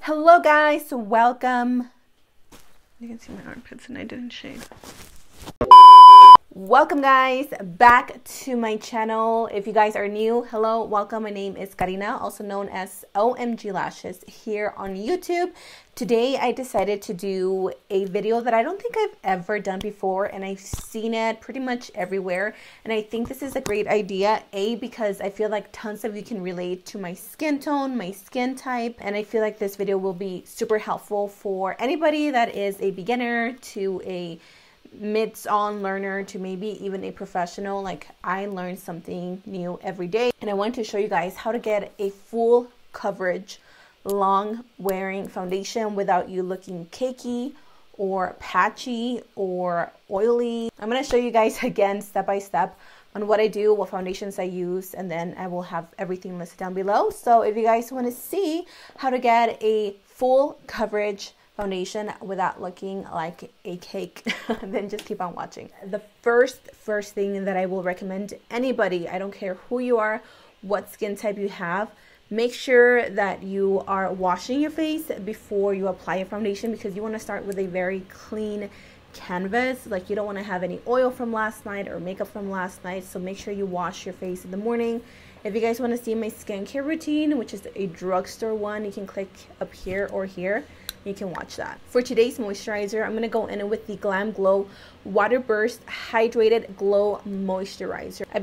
Hello guys, welcome. You can see my armpits and I didn't shave. Welcome guys back to my channel. If you guys are new, hello, welcome. My name is Karina, also known as Ohmglashes here on YouTube. Today I decided to do a video that I don't think I've ever done before, and I've seen it pretty much everywhere, and I think this is a great idea. Because I feel like tons of you can relate to my skin tone, my skin type, and I feel like this video will be super helpful for anybody that is a beginner to a mid-on learner to maybe even a professional. Like, I learn something new every day, and I want to show you guys how to get a full coverage long wearing foundation without you looking cakey or patchy or oily. I'm going to show you guys again step by step on what I do, what foundations I use, and then I will have everything listed down below. So if you guys want to see how to get a full coverage foundation without looking like a cake, then just keep on watching. The first thing that I will recommend to anybody, I don't care who you are, what skin type you have, make sure that you are washing your face before you apply your foundation, because you want to start with a very clean canvas. Like, you don't want to have any oil from last night or makeup from last night, so make sure you wash your face in the morning. If you guys want to see my skincare routine, which is a drugstore one, you can click up here or here. You can watch that. For today's moisturizer, I'm going to go in with the Glam Glow Water Burst Hydrated Glow Moisturizer. I've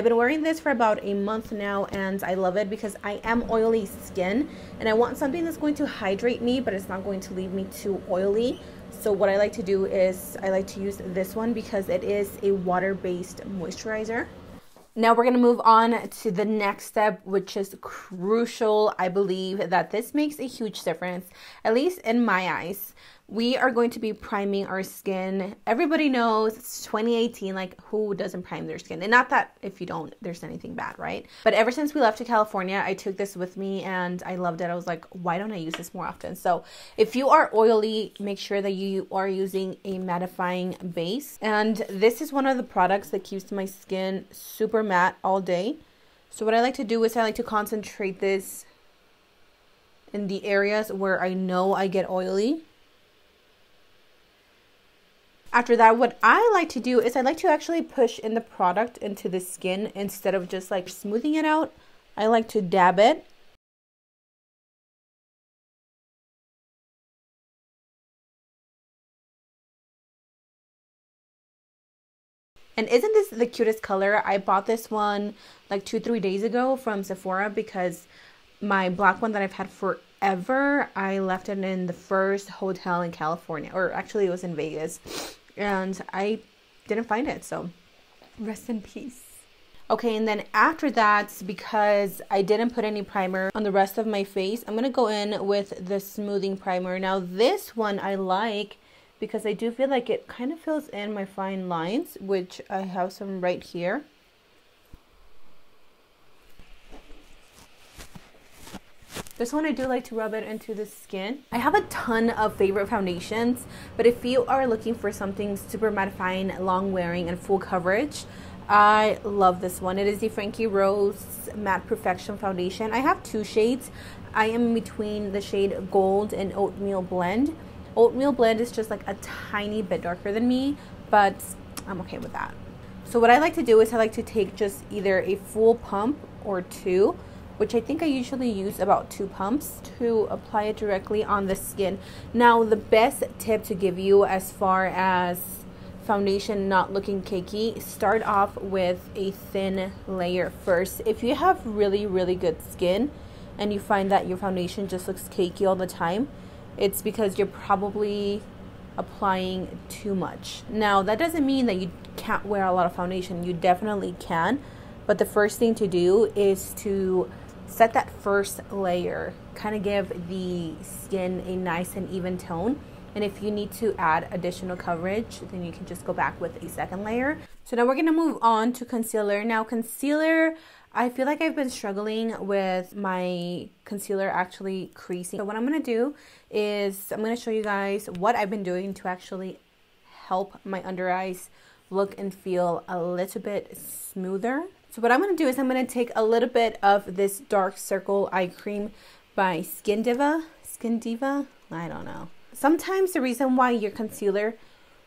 been wearing this for about a month now, and I love it because I am oily skin and I want something that's going to hydrate me, but it's not going to leave me too oily. So what I like to do is I like to use this one because it is a water-based moisturizer. Now we're going to move on to the next step, which is crucial. I believe that this makes a huge difference, at least in my eyes. We are going to be priming our skin. Everybody knows it's 2018, like, who doesn't prime their skin? And not that if you don't, there's anything bad, right? But ever since we left to California, I took this with me and I loved it. I was like, why don't I use this more often? So if you are oily, make sure that you are using a mattifying base. And this is one of the products that keeps my skin super matte all day. So what I like to do is I like to concentrate this in the areas where I know I get oily. After that, what I like to do is I like to actually push in the product into the skin instead of just like smoothing it out. I like to dab it. And isn't this the cutest color? I bought this one like 2-3 days ago from Sephora because my black one that I've had forever, I left it in the first hotel in California, or actually it was in Vegas, and I didn't find it, so rest in peace. Okay, and then after that, because I didn't put any primer on the rest of my face, I'm going to go in with the smoothing primer. Now this one I like because I do feel like it kind of fills in my fine lines, which I have some right here. This one I do like to rub it into the skin. I have a ton of favorite foundations, but if you are looking for something super mattifying, long wearing, and full coverage, I love this one. It is the Frankie Rose Matte Perfection Foundation. I have two shades. I am in between the shade Gold and Oatmeal Blend. Oatmeal Blend is just like a tiny bit darker than me, but I'm okay with that. So what I like to do is I like to take just either a full pump or two, which I think I usually use about 2 pumps, to apply it directly on the skin. Now, the best tip to give you as far as foundation not looking cakey, start off with a thin layer first. If you have really good skin and you find that your foundation just looks cakey all the time, it's because you're probably applying too much. Now, that doesn't mean that you can't wear a lot of foundation. You definitely can, but the first thing to do is to set that first layer, kind of give the skin a nice and even tone. And if you need to add additional coverage, then you can just go back with a second layer. So now we're going to move on to concealer. Now concealer, I feel like I've been struggling with my concealer actually creasing. So what I'm going to do is I'm going to show you guys what I've been doing to actually help my under eyes look and feel a little bit smoother. So what I'm going to do is I'm going to take a little bit of this Dark Circle Eye Cream by SKINDEVA SKINDEVA? I don't know. Sometimes the reason why your concealer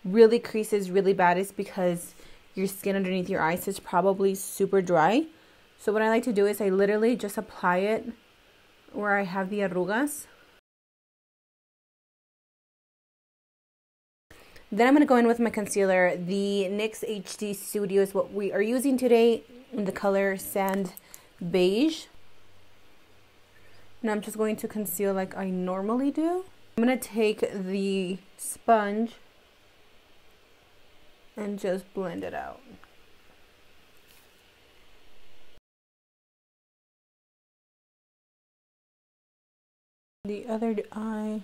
really creases really bad is because your skin underneath your eyes is probably super dry. So what I like to do is I literally just apply it where I have the arrugas. Then I'm going to go in with my concealer. The NYX HD Studio is what we are using today in the color Sand Beige. And I'm just going to conceal like I normally do. I'm going to take the sponge and just blend it out. The other eye.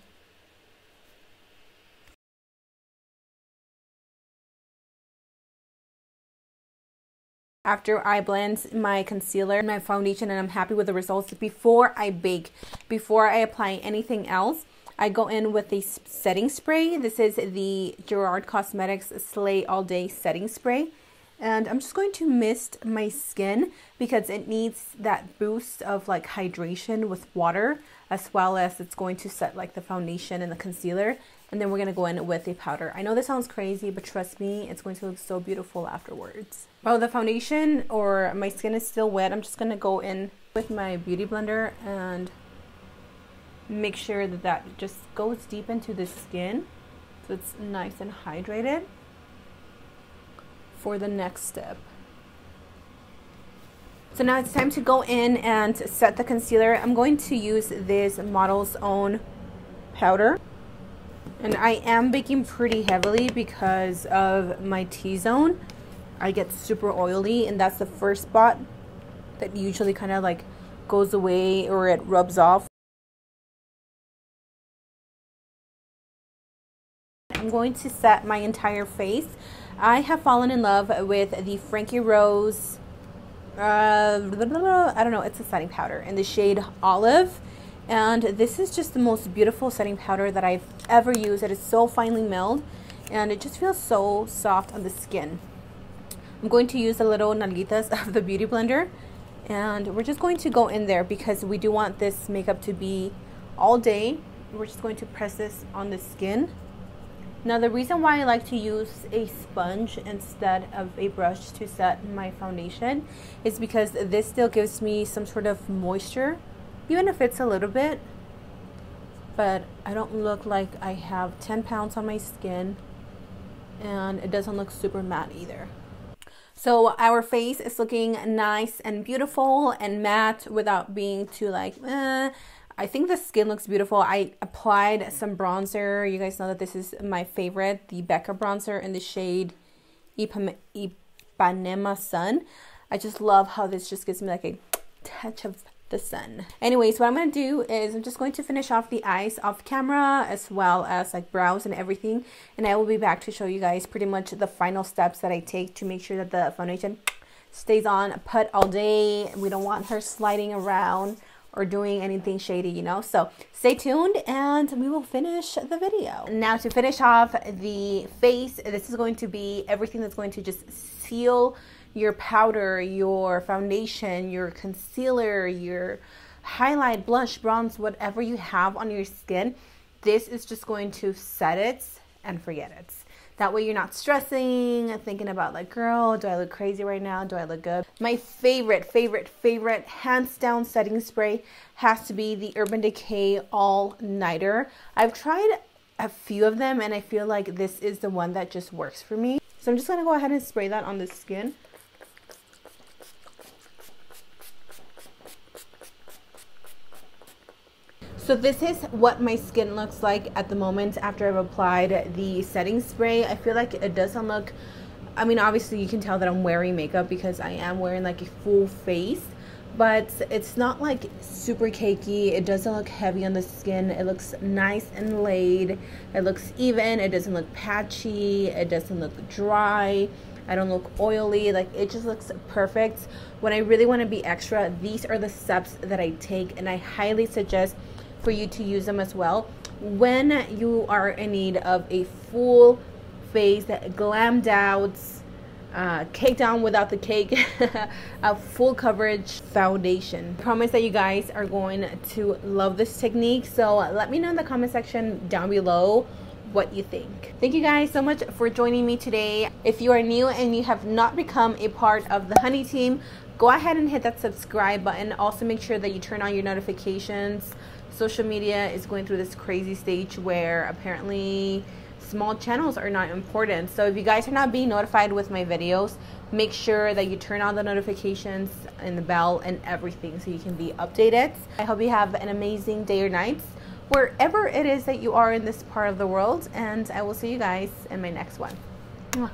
After I blend my concealer and my foundation and I'm happy with the results, before I bake, before I apply anything else, I go in with a setting spray. This is the Gerard Cosmetics Slay All Day Setting Spray. And I'm just going to mist my skin because it needs that boost of like hydration with water, as well as it's going to set like the foundation and the concealer. And then we're going to go in with a powder. I know this sounds crazy, but trust me, it's going to look so beautiful afterwards. While the foundation or my skin is still wet, I'm just going to go in with my beauty blender and make sure that that just goes deep into the skin so it's nice and hydrated for the next step. So now it's time to go in and set the concealer. I'm going to use this Model's Own powder. And I am baking pretty heavily because of my T-zone. I get super oily, and that's the first spot that usually kind of like goes away or it rubs off. I'm going to set my entire face. I have fallen in love with the Frankie Rose, I don't know, it's a setting powder in the shade Olive. And this is just the most beautiful setting powder that I've ever used. It is so finely milled and it just feels so soft on the skin. I'm going to use a little nalguitas of the beauty blender, and we're just going to go in there because we do want this makeup to be all day. We're just going to press this on the skin. Now the reason why I like to use a sponge instead of a brush to set my foundation is because this still gives me some sort of moisture, even if it's a little bit, but I don't look like I have 10 pounds on my skin, and it doesn't look super matte either. So our face is looking nice and beautiful and matte without being too like, I think the skin looks beautiful. I applied some bronzer. You guys know that this is my favorite, the Becca bronzer in the shade Ipanema Sun. I just love how this just gives me like a touch of the sun. Anyways, what I'm going to do is I'm just going to finish off the eyes off camera, as well as like brows and everything, and I will be back to show you guys pretty much the final steps that I take to make sure that the foundation stays on put all day. We don't want her sliding around or doing anything shady, you know. So stay tuned and we will finish the video. Now to finish off the face, this is going to be everything that's going to just seal your powder, your foundation, your concealer, your highlight, blush, bronze, whatever you have on your skin. This is just going to set it and forget it. That way you're not stressing, thinking about like, girl, do I look crazy right now? Do I look good? My favorite, hands down setting spray has to be the Urban Decay All Nighter. I've tried a few of them and I feel like this is the one that just works for me. So I'm just gonna go ahead and spray that on the skin. So this is what my skin looks like at the moment after I've applied the setting spray. I feel like it doesn't look, I mean, obviously you can tell that I'm wearing makeup because I am wearing like a full face, but it's not like super cakey. It doesn't look heavy on the skin. It looks nice and laid. It looks even. It doesn't look patchy. It doesn't look dry. I don't look oily. Like, it just looks perfect. When I really want to be extra, these are the steps that I take, and I highly suggest for you to use them as well when you are in need of a full face, glammed out, cake down without the cake, a full coverage foundation. I promise that you guys are going to love this technique. So let me know in the comment section down below what you think. Thank you guys so much for joining me today. If you are new and you have not become a part of the Honey team, go ahead and hit that subscribe button. Also make sure that you turn on your notifications. Social media is going through this crazy stage where apparently small channels are not important. So if you guys are not being notified with my videos, make sure that you turn on the notifications and the bell and everything so you can be updated. I hope you have an amazing day or night wherever it is that you are in this part of the world, and I will see you guys in my next one. Mwah.